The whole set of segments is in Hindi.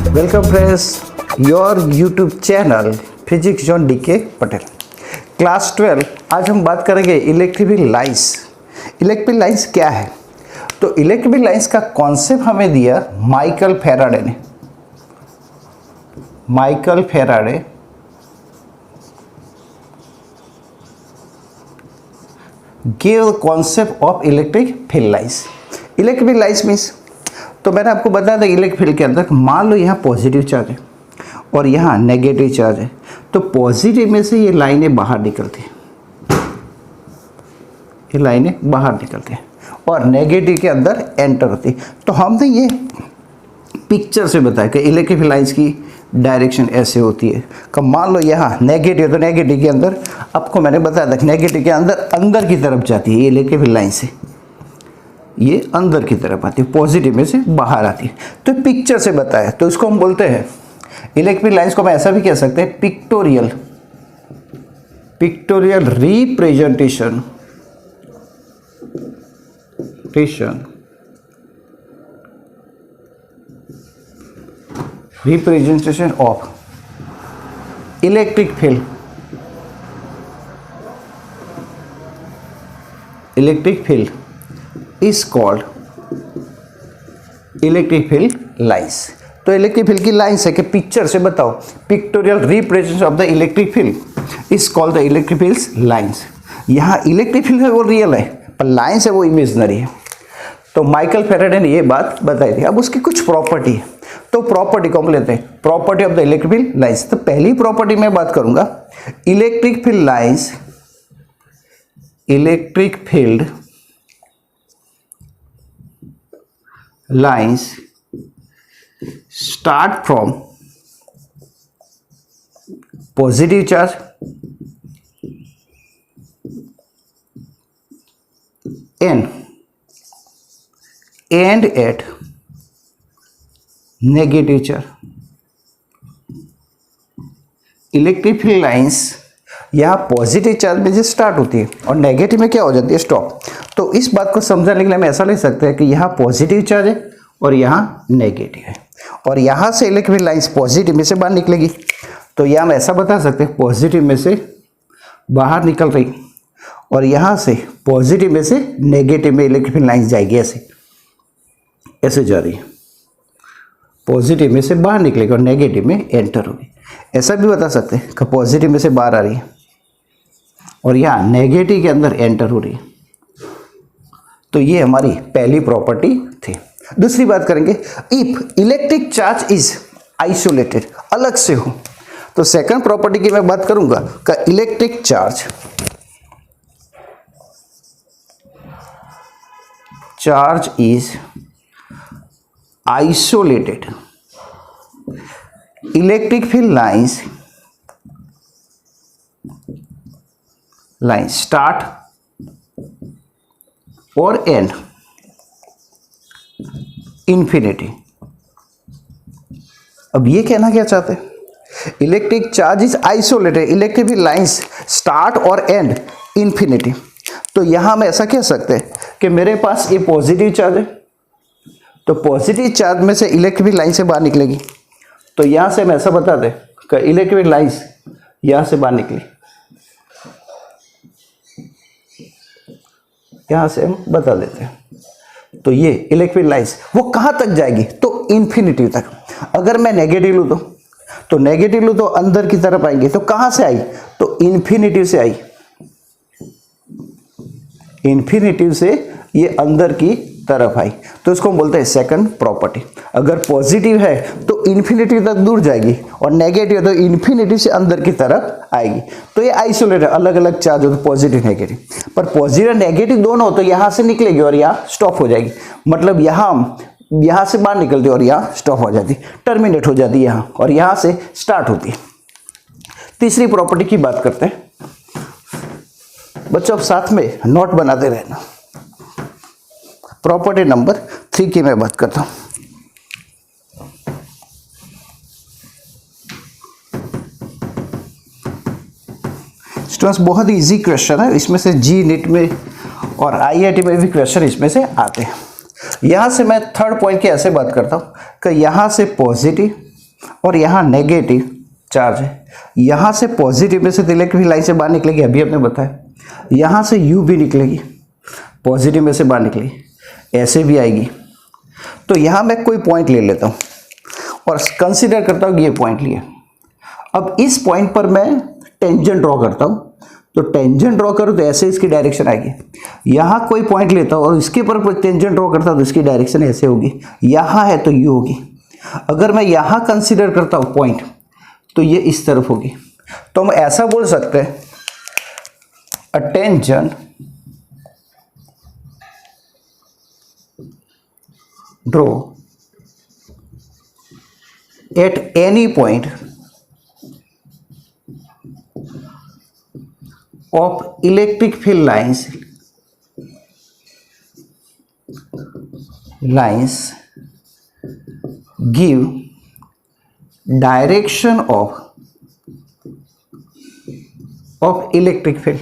Welcome friends, your YouTube channel physics John DK Patel. Class 12 आज हम बात करेंगे इलेक्ट्रिक लाइंस। इलेक्ट्रिक लाइंस क्या है? तो इलेक्ट्रिक लाइंस का कॉन्सेप्ट हमें दिया माइकल फैराडे ने। Michael Faraday give the concept of electric field lines. Electric lines means, तो मैंने आपको बताया था इलेक्ट्रिक फील्ड के अंदर मान लो यहाँ पॉजिटिव चार्ज है और यहाँ नेगेटिव चार्ज है, तो पॉजिटिव में से ये लाइनें बाहर निकलती हैं, ये लाइनें बाहर निकलती हैं और नेगेटिव के अंदर एंटर होती है। तो हमने ये पिक्चर से बताया कि इलेक्ट्रिक फील्ड लाइंस की डायरेक्शन ऐसे होती है। कब मान लो यहाँ नेगेटिव, तो नेगेटिव के अंदर आपको मैंने बताया था नेगेटिव के अंदर की तरफ जाती है ये इलेक्ट्रिक फील्ड लाइन से, ये अंदर की तरफ आती है, पॉजिटिव में से बाहर आती है। तो पिक्चर से बताया, तो इसको हम बोलते हैं इलेक्ट्रिक लाइंस को हम ऐसा भी कह सकते हैं pictorial representation of electric field. Electric field is called electric field lines. तो इलेक्ट्रिक फील्ड की लाइंस है कि पिक्चर से बताओ, pictorial representation of the electric field is called the electric fields lines. यहाँ इलेक्ट्रिक फील्ड है वो रियल है, पर लाइंस है वो इमेजिनरी है। तो माइकल फैराडे ने ये बात बताई थी। अब उसकी कुछ प्रॉपर्टी है, तो प्रॉपर्टी को हम लेते हैं, property of the electric field lines. तो पहली प्रॉपर्टी में बात करूंगा electric field lines, electric field lines start from positive charge and end at negative charge। Electric field lines यहाँ पॉजिटिव चार्ज में जो स्टार्ट होती है और नेगेटिव में क्या हो जाती है, स्टॉप। तो इस बात को समझाने के लिए हम ऐसा ले सकते हैं कि यहाँ पॉजिटिव चार्ज है और यहाँ नेगेटिव है, और यहाँ से इलेक्ट्रिक लाइंस पॉजिटिव में से बाहर निकलेगी। तो यहाँ हम ऐसा बता सकते हैं पॉजिटिव में से बाहर निकल रही और यहाँ से पॉजिटिव में से नेगेटिव में इलेक्ट्रिक लाइंस जाएगी, ऐसे ऐसे जा रही है, पॉजिटिव में से बाहर निकलेगी और नेगेटिव में एंटर होगी। ऐसा भी बता सकते हैं कि पॉजिटिव में से बाहर आ रही है और यहाँ नेगेटिव के अंदर एंटर हो रही है। तो ये हमारी पहली प्रॉपर्टी थी। दूसरी बात करेंगे, if electric charge is isolated, अलग से हो। तो सेकंड प्रॉपर्टी की मैं बात करूंगा का electric charge is isolated, electric field lines start और एंड इंफिनिटी। अब ये कहना क्या चाहते हैं, electric charge is isolated, electric field lines start और एंड इंफिनिटी। तो यहां हम ऐसा कह सकते हैं कि मेरे पास ये पॉजिटिव चार्ज है, तो पॉजिटिव चार्ज में से इलेक्ट्रिक फील्ड लाइन से बाहर निकलेगी। तो यहां से हम ऐसा बता दें कि इलेक्ट्रिक फील्ड लाइंस यहां से बाहर निकली, यहां से हम बता देते हैं। तो ये इलेक्ट्रिक लाइंस वो कहां तक जाएगी, तो इंफिनिटी तक। अगर मैं नेगेटिव लूं तो नेगेटिव लूं तो अंदर की तरफ आएंगे, तो कहां से आई, तो इन्फिनिटी से आई, इन्फिनिटी से ये अंदर की तरफ आई। तो इसको हम बोलते हैं सेकंड प्रॉपर्टी। अगर पॉजिटिव है तो इन्फिनिटी तक दूर जाएगी और नेगेटिव तो इन्फिनिटी से अंदर की तरफ आएगी। तो ये आइसोलेटेड, अलग अलग चार्ज हो, तो पॉजिटिव नेगेटिव। पर पॉजिटिव नेगेटिव दोनों हो तो यहां से निकलेगी और यहां स्टॉप हो जाएगी, मतलब यहां से बाहर निकलती और यहां स्टॉप हो जाती, टर्मिनेट हो जाती यहां और यहां से स्टार्ट होती। तीसरी प्रॉपर्टी की बात करते हैं बच्चों, अब साथ में नोट बनाते रहना। प्रॉपर्टी नंबर 3 की मैं बात करता हूं। स्टूडेंट्स बहुत ही इजी क्वेश्चन है, इसमें से जी नीट में और IIT में भी क्वेश्चन इसमें से आते हैं। यहाँ से मैं थर्ड पॉइंट की ऐसे बात करता हूँ कि यहाँ से पॉजिटिव और यहाँ नेगेटिव चार्ज है। यहाँ से पॉजिटिव में से इलेक्ट्रिक लाइन से बाहर निकलेगी, अभी हमने बताया। यहाँ से यू भी निकलेगी, पॉजिटिव में से बाहर निकलेगी, ऐसे भी आएगी। तो यहाँ मैं कोई पॉइंट ले लेता हूँ और कंसीडर करता हूँ कि ये पॉइंट लिया। अब इस पॉइंट पर मैं टेंजेंट ड्रॉ करता हूँ, तो टेंजेंट ड्रॉ करूँ तो ऐसे इसकी डायरेक्शन आएगी। यहाँ कोई पॉइंट लेता हूँ और इसके पर टेंजेंट ड्रॉ करता हूँ तो इसकी डायरेक्शन ऐसे होगी। यहाँ है तो यू होगी। अगर मैं यहाँ कंसीडर करता हूँ पॉइंट तो ये इस तरफ होगी। तो हम ऐसा बोल सकते हैं a tangent draw at any point of electric field lines give direction of electric field।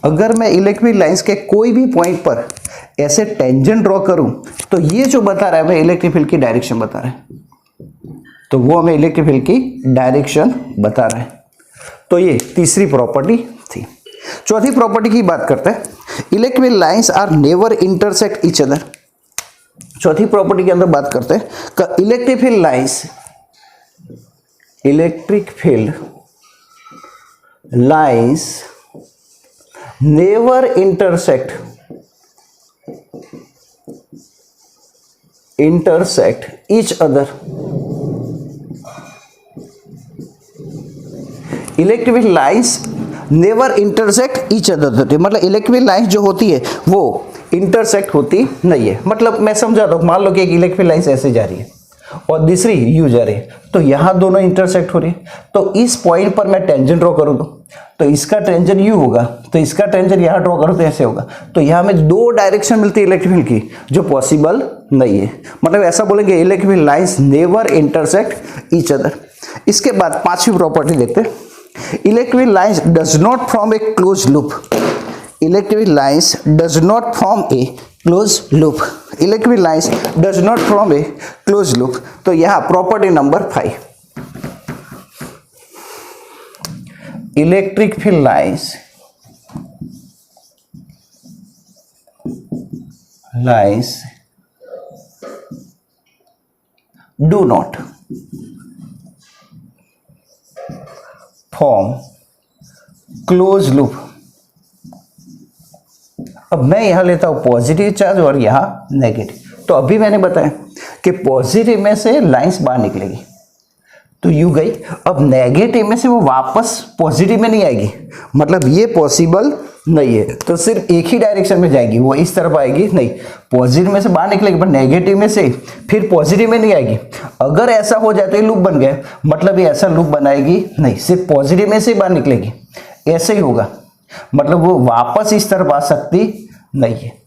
अगर मैं इलेक्ट्रिक लाइंस के कोई भी पॉइंट पर ऐसे टेंजेंट ड्रॉ करूं तो ये जो बता रहा है हमें इलेक्ट्रिक फील्ड की डायरेक्शन बता रहा है, तो वो हमें इलेक्ट्रिक फील्ड की डायरेक्शन बता रहा है। तो ये तीसरी प्रॉपर्टी थी। चौथी प्रॉपर्टी की बात करते हैं, electric lines are never intersect each other. चौथी प्रॉपर्टी के अंदर बात करते हैं कि electric field lines never intersect each other. Electric lines never intersect each other होती है, मतलब इलेक्ट्रिक लाइंस जो होती है वो इंटरसेक्ट होती नहीं है। मतलब मैं समझाता हूँ, मान लो कि एक इलेक्ट्रिक लाइंस ऐसे जा रही है और दूसरी यू जा रही है, तो यहाँ दोनों इंटरसेक्ट हो रही है। तो इस पॉइंट पर मैं टेंजेंट ड्रॉ करूँ तो इसका टेंजेंट यू होगा, तो इसका टेंजेंट यहाँ ड्रॉ करूँ तो ऐसे होगा। तो यहाँ में दो डायरेक्शन मिलती है इलेक्ट्रिक फील्ड की जो पॉसिबल नहीं है। मतलब ऐसा बोलेंगे electric lines never intersect each other. इसके बाद पांचवी प्रॉपर्टी देखते हैं, electric lines does not form A close loop. Electric lines does not form A close loop. Electric lines does not form A close loop. तो यहाँ property number 5, electric field lines do not form close loop. अब मैं यहां लेता हूं पॉजिटिव चार्ज और यहां नेगेटिव। तो अभी मैंने बताया कि पॉजिटिव में से लाइंस बाहर निकलेगी तो यू गई। अब नेगेटिव में से वो वापस पॉजिटिव में नहीं आएगी, मतलब ये पॉसिबल नहीं है। तो सिर्फ एक ही डायरेक्शन में जाएगी, वो इस तरफ आएगी नहीं। पॉजिटिव में से बाहर निकलेगी पर नेगेटिव में से फिर पॉजिटिव में नहीं आएगी। अगर ऐसा हो जाए तो ये लूप बन गया, मतलब ये ऐसा लूप बनाएगी नहीं, सिर्फ पॉजिटिव में से बाहर निकलेगी, ऐसे ही होगा। मतलब वो वापस इस तरफ आ सकती नहीं है।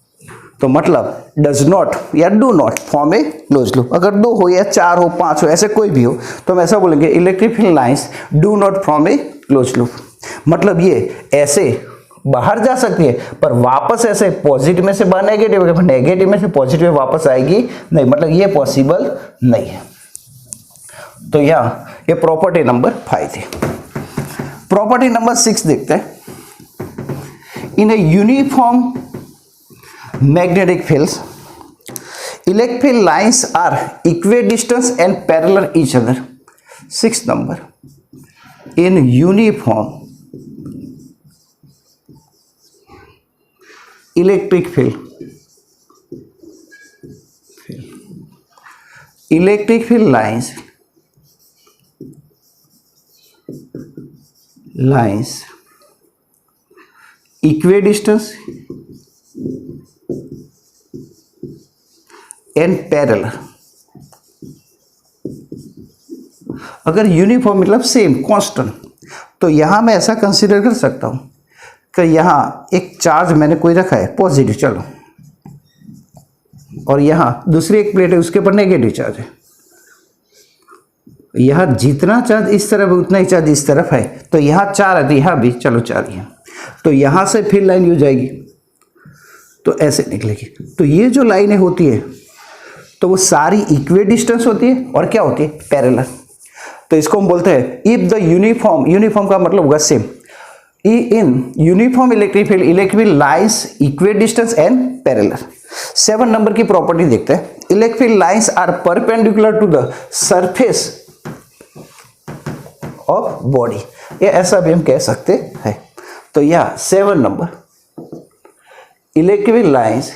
तो मतलब डज नॉट या do not form A close loop. अगर 2 हो या 4 हो 5 हो ऐसे कोई भी हो तो हम ऐसा बोलेंगे electric field lines do not form A close loop. मतलब ये ऐसे बाहर जा सकती है पर वापस ऐसे पॉजिटिव में से बाहर नेगेटिव, नेगेटिव में से पॉजिटिव में वापस आएगी नहीं, मतलब ये पॉसिबल नहीं है। तो यहाँ ये प्रॉपर्टी नंबर 5 थी। प्रॉपर्टी नंबर 6 देखते हैं, in a uniform magnetic fields electric lines are equidistant and parallel each other। 6th number, in uniform electric field lines equidistant and parallel. अगर यूनिफॉर्म मतलब सेम कांस्टेंट, तो यहां मैं ऐसा कंसीडर कर सकता हूं कि यहां एक चार्ज मैंने कोई रखा है पॉजिटिव, चलो, और यहां दूसरी एक प्लेट है उसके ऊपर नेगेटिव चार्ज है। यहां जितना चार्ज इस तरफ है उतना ही चार्ज इस तरफ है, तो यहां 4 है तो यहां भी चलो 4 ही है। तो यहाँ से फिर लाइन यूँ जाएगी तो ऐसे निकलेगी। तो ये जो लाइनें होती है तो वो सारी इक्वी डिस्टेंस होती है और क्या होती है, पैरेलल। तो इसको हम बोलते हैं इफ द यूनिफॉर्म का मतलब होगा same, in uniform electric field electric lines equidistance and parallel. 7 number की प्रॉपर्टी देखते हैं, electric field lines are perpendicular to the surface of body, ये ऐसा भी हम कह सकते हैं। तो यह 7 number, electric lines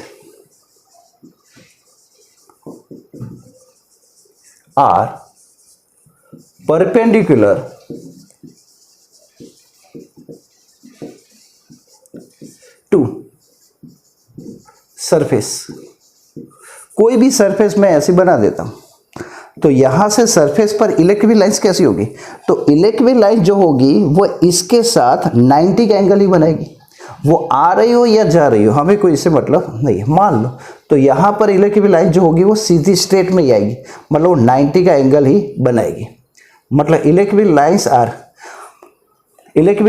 are perpendicular to surface. कोई भी सरफेस मैं ऐसी बना देता हूं, तो यहां से सरफेस पर इलेक्ट्रिक लाइंस कैसी होगी, तो इलेक्ट्रिक लाइन जो होगी वो इसके साथ 90 का एंगल ही बनाएगी। वो आ रही हो या जा रही हो हमें कोई इससे मतलब नहीं। मान लो तो यहाँ पर इलेक्ट्रिक लाइन जो होगी वो सीधी स्ट्रेट में ही आएगी, मतलब वो 90 का एंगल ही बनाएगी। मतलब electric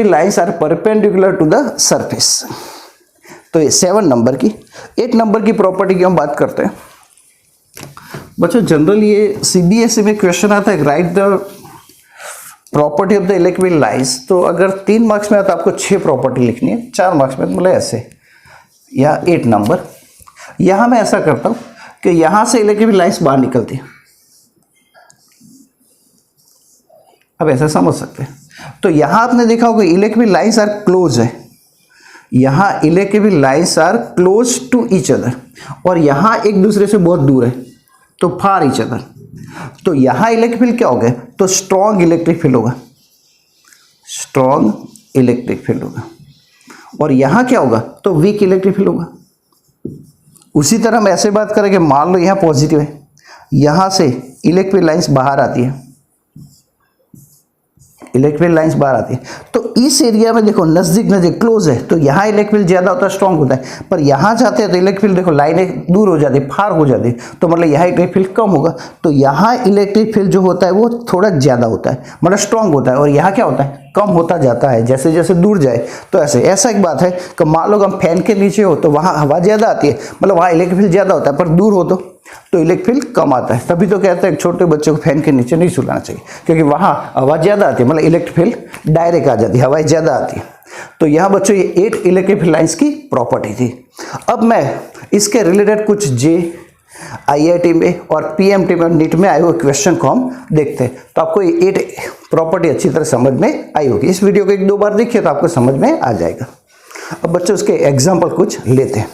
lines are perpendicular to the surface. तो ये 7 नंबर की। 8 नंबर की प्रॉपर्टी की हम बात करते हैं। बच्चों जनरल ये सीबीएसई में क्वेश्चन आता है, right the property of the electric lines. तो अगर 3 मार्क्स में आता है आपको 6 प्रॉपर्टी लिखनी है, 4 मार्क्स में मतलब ऐसे। या 8 नंबर, यहाँ मैं ऐसा करता हूँ कि यहाँ से इलेक्ट्रिक लाइंस बाहर निकलती है। अब ऐसा समझ सकते हैं। तो यहाँ आपने देखा होगा इलेक्ट्रिक लाइंस आर क्लोज है, यहाँ electric lines are close to each other, और यहाँ एक दूसरे से बहुत दूर है तो फार ईच अदर। तो यहाँ इलेक्ट्रिक फील्ड क्या होगा, तो स्ट्रॉन्ग इलेक्ट्रिक फील्ड होगा, स्ट्रॉन्ग इलेक्ट्रिक फील्ड होगा। और यहाँ क्या होगा, तो वीक इलेक्ट्रिक फील्ड होगा। उसी तरह हम ऐसे बात करेंगे, मान लो यहाँ पॉजिटिव है, यहाँ से इलेक्ट्रिक लाइंस बाहर आती है, इलेक्ट्रिक लाइंस बाहर आती है। तो इस एरिया में देखो नजदीक क्लोज है, तो यहाँ इलेक्ट्रिक फील्ड ज्यादा होता है, स्ट्रॉन्ग होता है। पर यहाँ जाते हैं तो इलेक्ट्रिक फील्ड देखो लाइनें दूर हो जाती है, फार हो जाती है, तो मतलब यहाँ इलेक्ट्रिक फील्ड कम होगा। तो यहाँ इलेक्ट्रिक फील्ड जो होता है वो थोड़ा ज्यादा होता है, मतलब स्ट्रॉन्ग होता है। और यहाँ क्या होता है, कम होता जाता है जैसे जैसे दूर जाए। तो ऐसा एक बात है कि मान लो हम फैन के नीचे हो तो वहाँ हवा ज्यादा आती है, मतलब वहाँ इलेक्ट्रिक फील्ड ज्यादा होता है, पर दूर हो तो इलेक्ट्रिक फील्ड कम आता है। तभी तो कहते हैं छोटे बच्चों को फैन के नीचे नहीं सुलाना चाहिए, क्योंकि वहाँ हवा ज़्यादा आती है, मतलब इलेक्ट्रिक फील्ड डायरेक्ट आ जाती है, हवाएं ज़्यादा आती है। तो यहाँ बच्चों ये 8 इलेक्ट्रिक फील्ड लाइंस की प्रॉपर्टी थी। अब मैं इसके रिलेटेड कुछ IIT में और PMT में नीट में आए हुए क्वेश्चन को हम देखते हैं। तो आपको ये 8 प्रॉपर्टी अच्छी तरह समझ में आई होगी। इस वीडियो को 1-2 बार देखिए तो आपको समझ में आ जाएगा। अब बच्चों उसके एग्जाम्पल कुछ लेते हैं।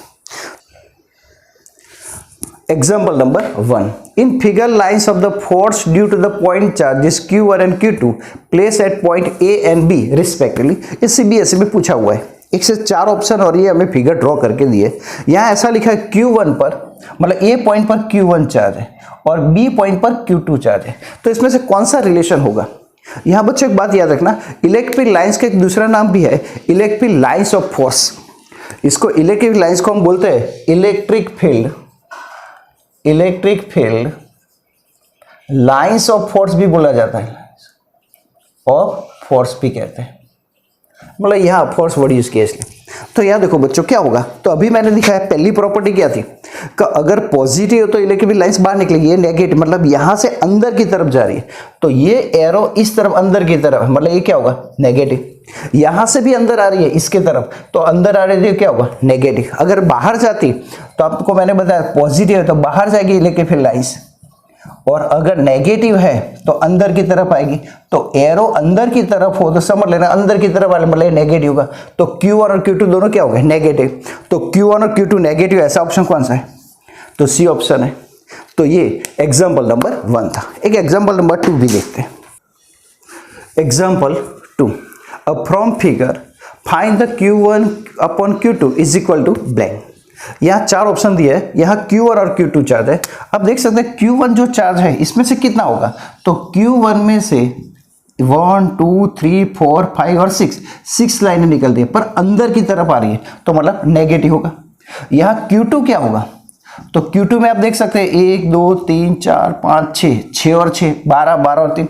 Example number 1. In figure, lines of the force due to the point charges Q1 and Q2 placed at point A and B respectively. ये CBSE में पूछा हुआ है। 1 से 4 ऑप्शन और ये हमें फिगर ड्रॉ करके दिए। यहाँ ऐसा लिखा है Q1 पर, मतलब A पॉइंट पर Q1 चार्ज है और B पॉइंट पर Q2 चार्ज है। तो इसमें से कौन सा रिलेशन होगा। यहाँ बच्चों एक बात याद रखना, इलेक्ट्रिक लाइन्स का एक दूसरा नाम भी है इलेक्ट्रिक लाइन्स ऑफ फोर्स। इसको इलेक्ट्रिक लाइन्स को हम बोलते हैं electric field lines of force भी बोला जाता है, और फोर्स भी कहते हैं, मतलब यहाँ फोर्स वर्ड यूज किया इसलिए। तो यहाँ देखो बच्चों क्या होगा, तो अभी मैंने दिखाया पहली प्रॉपर्टी क्या थी कि अगर पॉजिटिव हो तो इलेक्ट्रिक लाइंस बाहर निकलेगी, ये नेगेटिव मतलब यहाँ से अंदर की तरफ जा रही है, तो ये एरो इस तरफ अंदर की तरफ, मतलब ये क्या होगा, नेगेटिव। यहां से भी अंदर आ रही है इसके तरफ, तो अंदर आ रही है क्या होगा, नेगेटिव। अगर बाहर जाती तो आपको मैंने बताया पॉजिटिव है तो बाहर जाएगी इलेक्ट्रिक फील्ड लाइंस, और अगर नेगेटिव है तो अंदर की तरफ आएगी। तो एरो अंदर की तरफ हो तो समझ लेना अंदर की तरफ वाले मतलब नेगेटिव होगा। तो Q1 और Q2 दोनों क्या हो गए, नेगेटिव। तो Q1 और Q2 नेगेटिव, ऐसा ऑप्शन कौन सा है, तो C ऑप्शन है। तो ये एग्जाम्पल नंबर 1 था। एक एग्जाम्पल नंबर 2 भी देखते हैं। Example 2, from figure find the Q1 upon Q2 is equal to blank. यहाँ 4 ऑप्शन दिए है, यहाँ Q1 और Q2 चार्ज है। अब देख सकते हैं Q1 जो चार्ज है इसमें से कितना होगा, तो Q1 में से 1 2 3 4 5 और 6 लाइनें निकलती है, पर अंदर की तरफ आ रही है, तो मतलब नेगेटिव होगा। यहाँ Q2 क्या होगा, तो Q2 में आप देख सकते हैं 1 2 3 4 5 6 और 6 12 और 3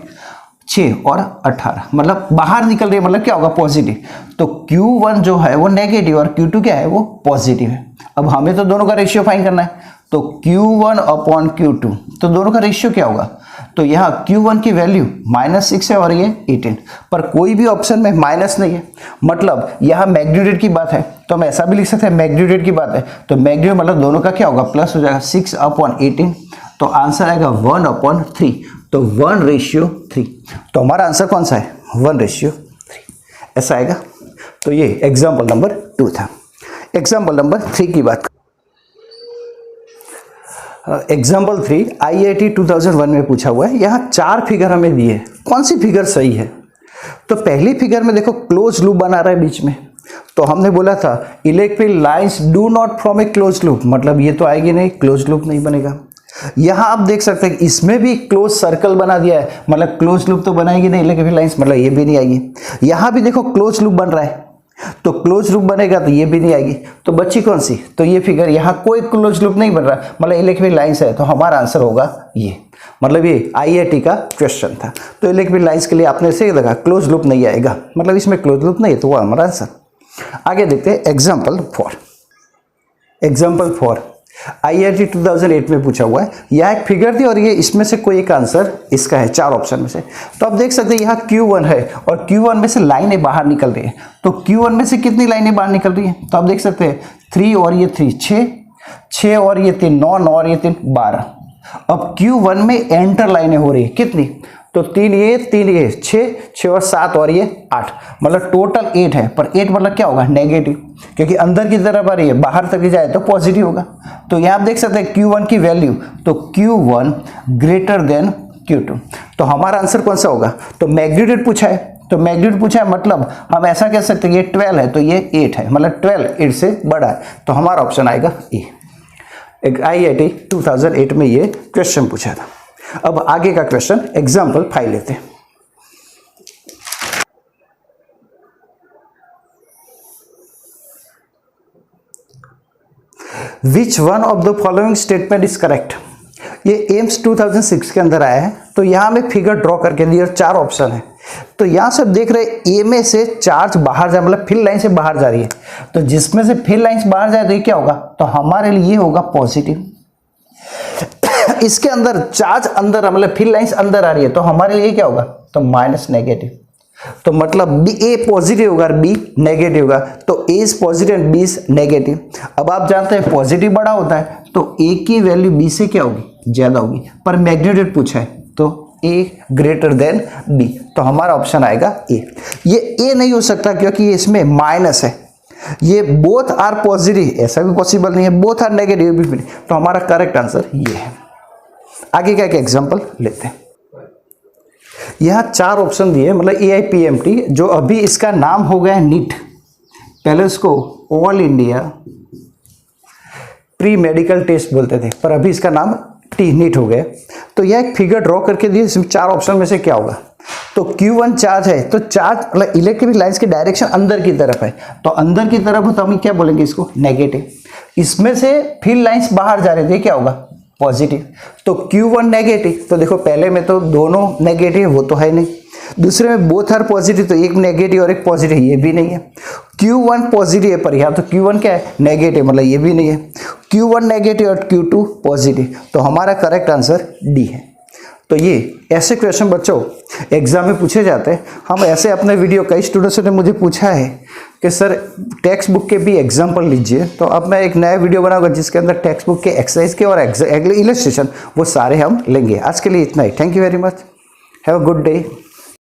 6 और 18, मतलब बाहर निकल रही है, मतलब क्या होगा पॉजिटिव। तो Q1 जो है वो नेगेटिव और Q2 क्या है वो पॉजिटिव है। अब हमें तो दोनों का रेशियो फाइंड करना है, तो Q1 अपॉन Q2, तो दोनों का रेशियो क्या होगा। तो यहाँ Q1 की वैल्यू -6 है और ये 18, पर कोई भी ऑप्शन में माइनस नहीं है, मतलब यहाँ मैग्नीट्यूड की बात है, तो हम ऐसा भी लिख सकते हैं मैग्नीट्यूड की बात है, तो मैग्नीट्यूड मतलब दोनों का क्या होगा प्लस हो जाएगा 6 अपॉन 18, तो आंसर आएगा 1/3, तो 1:3। तो हमारा आंसर कौन सा है 1:3, ऐसा आएगा। तो ये एग्जाम्पल नंबर 2 था। एग्जाम्पल नंबर 3 की बात, एग्जाम्पल 3 IIT 2001 में पूछा हुआ है। यहाँ 4 फिगर हमें दिए, कौन सी फिगर सही है। तो पहली फिगर में देखो क्लोज लूप बना रहा है बीच में, तो हमने बोला था electric lines do not form A close loop, मतलब ये तो आएगी नहीं, क्लोज लूप नहीं बनेगा। यहाँ आप देख सकते हैं इसमें भी क्लोज सर्कल बना दिया है, मतलब क्लोज लूप तो बनाएगी नहीं इलेक्ट्रिक लाइंस, मतलब ये भी नहीं आएगी। यहाँ भी देखो क्लोज लूप बन रहा है, तो क्लोज लूप बनेगा तो ये भी नहीं आएगी, तो बच्ची कौन सी, तो ये फिगर, यहाँ कोई क्लोज लूप नहीं बन रहा, मतलब इलेक्ट्रिक लाइंस है, तो हमारा आंसर होगा ये, मतलब ये IIT का क्वेश्चन था। तो इलेक्ट्रिक लाइंस के लिए आपने से देखा क्लोज लूप नहीं आएगा, मतलब इसमें क्लोज लूप नहीं है, तो वो हमारा आंसर। आगे देखते हैं एग्जाम्पल 4। एग्जाम्पल 4 IIT 2008 में पूछा हुआ है। यह एक फिगर थी और ये इसमें से कोई एक आंसर इसका है 4 ऑप्शन में से। तो आप देख सकते हैं यहाँ Q1 है और Q1 में से लाइनें बाहर निकल रही है, तो Q1 में से कितनी लाइनें बाहर निकल रही है, तो आप देख सकते हैं 3 और ये 3 6 और ये 3 9 9 और ये 3 12। अब Q1 में एंटर लाइनें हो रही है कितनी, तो 3 ये 6 और 7 और ये 8, मतलब टोटल 8 है, पर 8 मतलब क्या होगा नेगेटिव, क्योंकि अंदर की तरफ आ रही है, बाहर तक जाए तो पॉजिटिव होगा। तो यहाँ आप देख सकते हैं Q1 की वैल्यू, तो Q1 ग्रेटर देन Q2, तो हमारा आंसर कौन सा होगा। तो मैग्नीट्यूड पूछा है, तो मैग्नीट्यूड पूछा है, मतलब हम ऐसा कह सकते हैं ये 12 है तो ये 8 है, मतलब 12 8 से बड़ा है, तो हमारा ऑप्शन आएगा ए। IIT 2008 में ये क्वेश्चन पूछा था। अब आगे का क्वेश्चन एग्जाम्पल 5 लेते हैं। Which one of the following statement is correct. ये एम्स 2006 के अंदर आया है, तो यहाँ हमें फिगर ड्रॉ करके दी और 4 ऑप्शन है। तो यहाँ से देख रहे ए में से चार्ज बाहर जा, मतलब फिल लाइन से बाहर जा रही है, तो जिसमें से फिल लाइन से बाहर जाए तो ये क्या होगा, तो हमारे लिए ये होगा पॉजिटिव। इसके अंदर चार्ज अंदर, मतलब फिल लाइंस अंदर आ रही है, तो हमारे लिए क्या होगा, तो माइनस नेगेटिव। तो मतलब बी ए पॉजिटिव होगा और बी नेगेटिव होगा, तो A is positive and B is negative. अब आप जानते हैं पॉजिटिव बड़ा होता है, तो ए की वैल्यू बी से क्या होगी, ज्यादा होगी, पर मैग्नीट्यूड पूछा है, तो ए ग्रेटर देन बी, तो हमारा ऑप्शन आएगा ए। ये ए नहीं हो सकता क्योंकि इसमें माइनस है, ये बोथ आर पॉजिटिव, ऐसा भी पॉसिबल नहीं है, बोथ आर नेगेटिव भी नहीं, तो हमारा करेक्ट आंसर ये है। आगे क्या क्या एग्जांपल लेते हैं। यहाँ 4 ऑप्शन दिए, मतलब AIPMT, जो अभी इसका नाम हो गया नीट, पहले उसको all India pre medical test बोलते थे, पर अभी इसका नाम नीट हो गया। तो यह एक फिगर ड्रॉ करके दिए, इसमें 4 ऑप्शन में से क्या होगा, तो Q1 चार्ज है, तो चार्ज मतलब इलेक्ट्रिक लाइंस की डायरेक्शन अंदर की तरफ है, तो अंदर की तरफ हो तो हम क्या बोलेंगे इसको नेगेटिव। इसमें से फिल लाइंस बाहर जा रहे थे, क्या होगा पॉजिटिव। तो Q1 नेगेटिव, तो देखो पहले में तो दोनों नेगेटिव, वो तो है नहीं, दूसरे में बोथ आर पॉजिटिव, तो एक नेगेटिव और एक पॉजिटिव, ये भी नहीं है। Q1 पॉजिटिव है, पर यहाँ तो Q1 क्या है नेगेटिव, मतलब ये भी नहीं है। Q1 नेगेटिव और Q2 पॉजिटिव, तो हमारा करेक्ट आंसर डी है। तो ये ऐसे क्वेश्चन बच्चों एग्जाम में पूछे जाते हैं। हम ऐसे अपने वीडियो, कई स्टूडेंट्स ने मुझे पूछा है कि सर टेक्स्ट बुक के भी एग्जाम्पल लीजिए, तो अब मैं एक नया वीडियो बनाऊंगा जिसके अंदर टेक्स्ट बुक के एक्सरसाइज के और इलस्ट्रेशन वो सारे हम लेंगे। आज के लिए इतना ही। Thank you very much, have a good day.